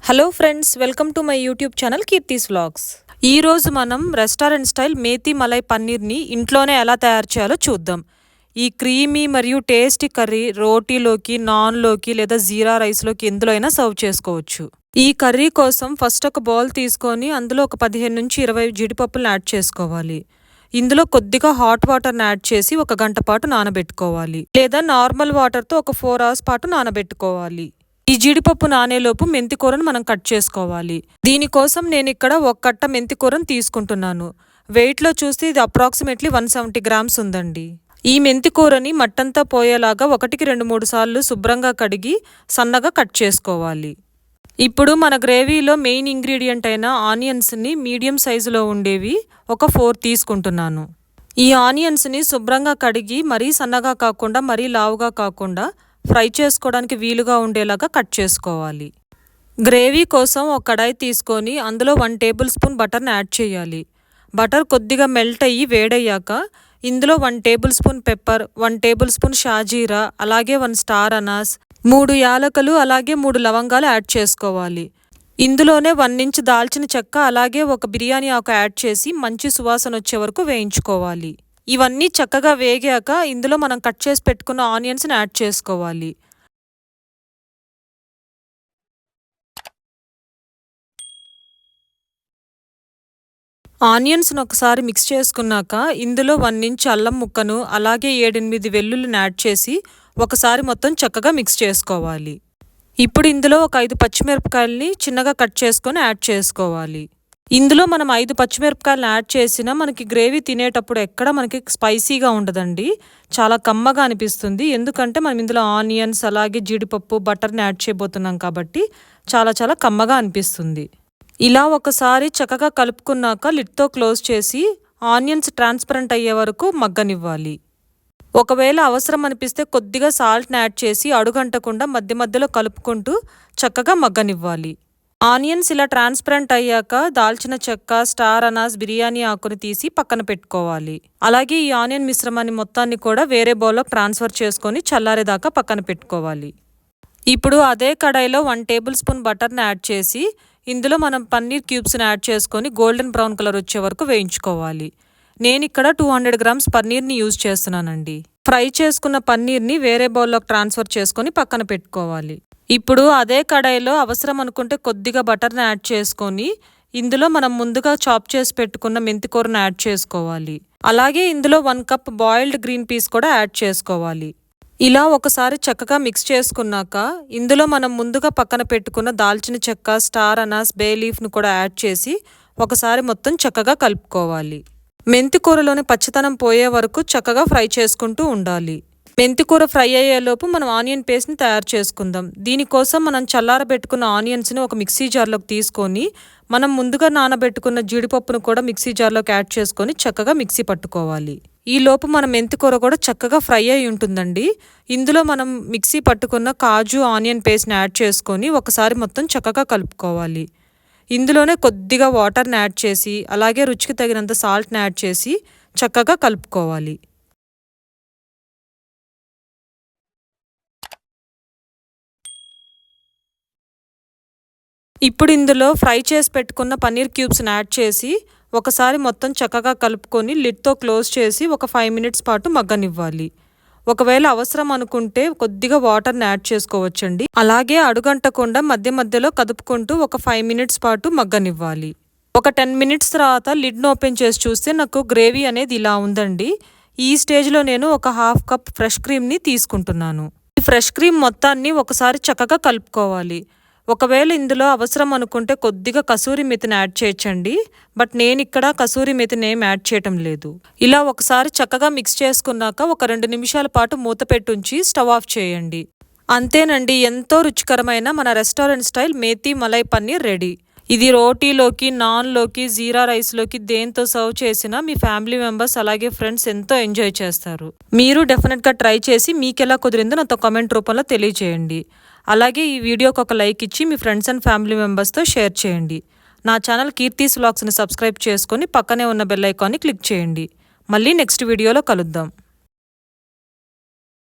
Hello friends, welcome to my YouTube channel Keerthi's vlogs. ఈరోజు మనం restaurant style methi malai పన్నీర్ని ఇంట్లోనే ఎలా తయారు చేయాలో చూద్దాం. ఈ క్రీమీ మరియు టేస్టీ కర్రీ రోటీలోకి, నాన్లోకి లేదా జీరా రైస్లోకి ఎందులో అయినా సర్వ్ చేసుకోవచ్చు. ఈ కర్రీ కోసం ఫస్ట్ ఒక బౌల్ తీసుకొని అందులో ఒక 15 నుంచి 20 జీడిపప్పులను యాడ్ చేసుకోవాలి. ఇందులో కొద్దిగా హాట్ వాటర్ని యాడ్ చేసి 1 గంట పాటు నానబెట్టుకోవాలి, లేదా నార్మల్ వాటర్తో ఒక 4 అవర్స్ పాటు నానబెట్టుకోవాలి. ఈ జీడిపప్పు నానేలోపు మెంతికూరను మనం కట్ చేసుకోవాలి. దీనికోసం నేను ఇక్కడ 1 కట్ట మెంతికూరను తీసుకుంటున్నాను. వెయిట్లో చూస్తే ఇది అప్రాక్సిమేట్లీ 170 గ్రామ్స్ ఉందండి. ఈ మెంతికూరని మట్టంతా పోయేలాగా 1కి 2-3 సార్లు శుభ్రంగా కడిగి సన్నగా కట్ చేసుకోవాలి. ఇప్పుడు మన గ్రేవీలో మెయిన్ ఇంగ్రీడియంట్ అయిన ఆనియన్స్ని మీడియం సైజులో ఉండేవి ఒక 4 తీసుకుంటున్నాను. ఈ ఆనియన్స్ని శుభ్రంగా కడిగి మరీ సన్నగా కాకుండా మరీ లావుగా కాకుండా ఫ్రై చేసుకోవడానికి వీలుగా ఉండేలాగా కట్ చేసుకోవాలి. గ్రేవీ కోసం ఒక కడాయి తీసుకొని అందులో 1 టేబుల్ స్పూన్ బటర్ని యాడ్ చేయాలి. బటర్ కొద్దిగా మెల్ట్ అయ్యి వేడయ్యాక ఇందులో 1 table spoon pepper, 1 table spoon షాజీరా, అలాగే 1 స్టార్ అనాస్, 3 యాలకులు, అలాగే 3 లవంగాలు యాడ్ చేసుకోవాలి. ఇందులోనే 1 ఇంచ్ దాల్చిన చెక్క, అలాగే 1 బిర్యానీ ఆకు యాడ్ చేసి మంచి సువాసన వచ్చే వరకు వేయించుకోవాలి. ఇవన్నీ చక్కగా వేగాక ఇందులో మనం కట్ చేసి పెట్టుకున్న ఆనియన్స్ని యాడ్ చేసుకోవాలి. ఆనియన్స్ను ఒకసారి మిక్స్ చేసుకున్నాక ఇందులో 1 ఇంచ్ అల్లం ముక్కను, అలాగే 7-8 వెల్లుల్లిని యాడ్ చేసి ఒకసారి మొత్తం చక్కగా మిక్స్ చేసుకోవాలి. ఇప్పుడు ఇందులో ఒక 5 పచ్చిమిరపకాయలని చిన్నగా కట్ చేసుకొని యాడ్ చేసుకోవాలి. ఇందులో మనం 5 పచ్చిమిరపకాయలను యాడ్ చేసినా మనకి గ్రేవీ తినేటప్పుడు ఎక్కడ మనకి స్పైసీగా ఉండదండి, చాలా కమ్మగా అనిపిస్తుంది. ఎందుకంటే మనం ఇందులో ఆనియన్స్, అలాగే జీడిపప్పు, బటర్ని యాడ్ చేయబోతున్నాం కాబట్టి చాలా కమ్మగా అనిపిస్తుంది. ఇలా ఒకసారి చక్కగా కలుపుకున్నాక లిడ్తో క్లోజ్ చేసి ఆనియన్స్ ట్రాన్స్పరెంట్ అయ్యే వరకు మగ్గనివ్వాలి. ఒకవేళ అవసరం అనిపిస్తే కొద్దిగా సాల్ట్ని యాడ్ చేసి అడుగంటకుండా మధ్య మధ్యలో కలుపుకుంటూ చక్కగా మగ్గనివ్వాలి. ఆనియన్స్ ఇలా ట్రాన్స్పరెంట్ అయ్యాక దాల్చిన చెక్క, స్టార్ అనాస్, బిర్యానీ ఆకుని తీసి పక్కన పెట్టుకోవాలి. అలాగే ఈ ఆనియన్ మిశ్రమాన్ని మొత్తాన్ని కూడా వేరే బౌల్లో ట్రాన్స్ఫర్ చేసుకొని చల్లారేదాకా పక్కన పెట్టుకోవాలి. ఇప్పుడు అదే కడాయిలో 1 టేబుల్ స్పూన్ బటర్ని యాడ్ చేసి ఇందులో మనం పన్నీర్ క్యూబ్స్ని యాడ్ చేసుకొని గోల్డెన్ బ్రౌన్ కలర్ వచ్చే వరకు వేయించుకోవాలి. నేను ఇక్కడ 200 గ్రామ్స్ పన్నీర్ని యూజ్ చేస్తున్నానండి. ఫ్రై చేసుకున్న పన్నీర్ని వేరే బౌల్లోకి ట్రాన్స్ఫర్ చేసుకొని పక్కన పెట్టుకోవాలి. ఇప్పుడు అదే కడాయిలో అవసరం అనుకుంటే కొద్దిగా బటర్ని యాడ్ చేసుకొని ఇందులో మనం ముందుగా చాప్ చేసి పెట్టుకున్న మెంతికూరను యాడ్ చేసుకోవాలి. అలాగే ఇందులో 1 కప్ బాయిల్డ్ గ్రీన్ పీస్ కూడా యాడ్ చేసుకోవాలి. ఇలా ఒకసారి చక్కగా మిక్స్ చేసుకున్నాక ఇందులో మనం ముందుగా పక్కన పెట్టుకున్న దాల్చిన చెక్క, స్టార్ అనాస్, బే లీఫ్ను కూడా యాడ్ చేసి ఒకసారి మొత్తం చక్కగా కలుపుకోవాలి. మెంతికూరలోని పచ్చితనం పోయే వరకు చక్కగా ఫ్రై చేసుకుంటూ ఉండాలి. మెంతికూర ఫ్రై అయ్యేలోపు మనం ఆనియన్ పేస్ట్ని తయారు చేసుకుందాం. దీనికోసం మనం చల్లారబెట్టుకున్న ఆనియన్స్ని ఒక మిక్సీ జార్లోకి తీసుకొని మనం ముందుగా నానబెట్టుకున్న జీడిపప్పును కూడా మిక్సీ జార్లోకి యాడ్ చేసుకొని చక్కగా మిక్సీ పట్టుకోవాలి. ఈ లోపు మన మెంతికూర కూడా చక్కగా ఫ్రై అయి ఉంటుందండి. ఇందులో మనం మిక్సీ పట్టుకున్న కాజు, ఆనియన్ పేస్ట్ని యాడ్ చేసుకొని ఒకసారి మొత్తం చక్కగా కలుపుకోవాలి. ఇందులోనే కొద్దిగా వాటర్ని యాడ్ చేసి అలాగే రుచికి తగినంత సాల్ట్ని యాడ్ చేసి చక్కగా కలుపుకోవాలి. ఇప్పుడు ఇందులో ఫ్రై చేసి పెట్టుకున్న పన్నీర్ క్యూబ్స్ని యాడ్ చేసి ఒకసారి మొత్తం చక్కగా కలుపుకొని లిడ్తో క్లోజ్ చేసి ఒక 5 మినిట్స్ పాటు మగ్గనివ్వాలి. ఒకవేళ అవసరం అనుకుంటే కొద్దిగా వాటర్ని యాడ్ చేసుకోవచ్చండి. అలాగే అడుగంటకుండా మధ్య మధ్యలో కదుపుకుంటూ ఒక 5 మినిట్స్ పాటు మగ్గనివ్వాలి. ఒక 10 మినిట్స్ తర్వాత లిడ్ను ఓపెన్ చేసి చూస్తే నాకు గ్రేవీ అనేది ఇలా ఉందండి. ఈ స్టేజ్లో నేను ఒక 1/2 కప్ ఫ్రెష్ క్రీమ్ని తీసుకుంటున్నాను. ఈ ఫ్రెష్ క్రీమ్ మొత్తాన్ని ఒకసారి చక్కగా కలుపుకోవాలి. ఒకవేళ ఇందులో అవసరం అనుకుంటే కొద్దిగా కసూరి మెతిని యాడ్ చేయొచ్చండి, బట్ నేను ఇక్కడ కసూరి మెతిని ఏం యాడ్ చేయటం లేదు. ఇలా ఒకసారి చక్కగా మిక్స్ చేసుకున్నాక ఒక 2 నిమిషాల పాటు మూత పెట్టుంచి స్టవ్ ఆఫ్ చేయండి. అంతేనండి, ఎంతో రుచికరమైన మన restaurant style methi malai paneer ready. ఇది రోటీలోకి, నాన్లోకి, జీరా రైస్లోకి దేంతో సర్వ్ చేసినా మీ ఫ్యామిలీ మెంబర్స్ అలాగే ఫ్రెండ్స్ ఎంతో ఎంజాయ్ చేస్తారు. మీరు డెఫినెట్గా ట్రై చేసి మీకు ఎలా కుదిరిందో నాతో కామెంట్ రూపంలో తెలియజేయండి. అలాగే ఈ వీడియోకి ఒక లైక్ ఇచ్చి మీ ఫ్రెండ్స్ అండ్ ఫ్యామిలీ మెంబర్స్తో షేర్ చేయండి. నా ఛానల్ కీర్తిస్ వ్లాగ్స్ని సబ్స్క్రైబ్ చేసుకొని పక్కనే ఉన్న బెల్ ఐకాన్ని క్లిక్ చేయండి. మళ్ళీ నెక్స్ట్ వీడియోలో కలుద్దాం.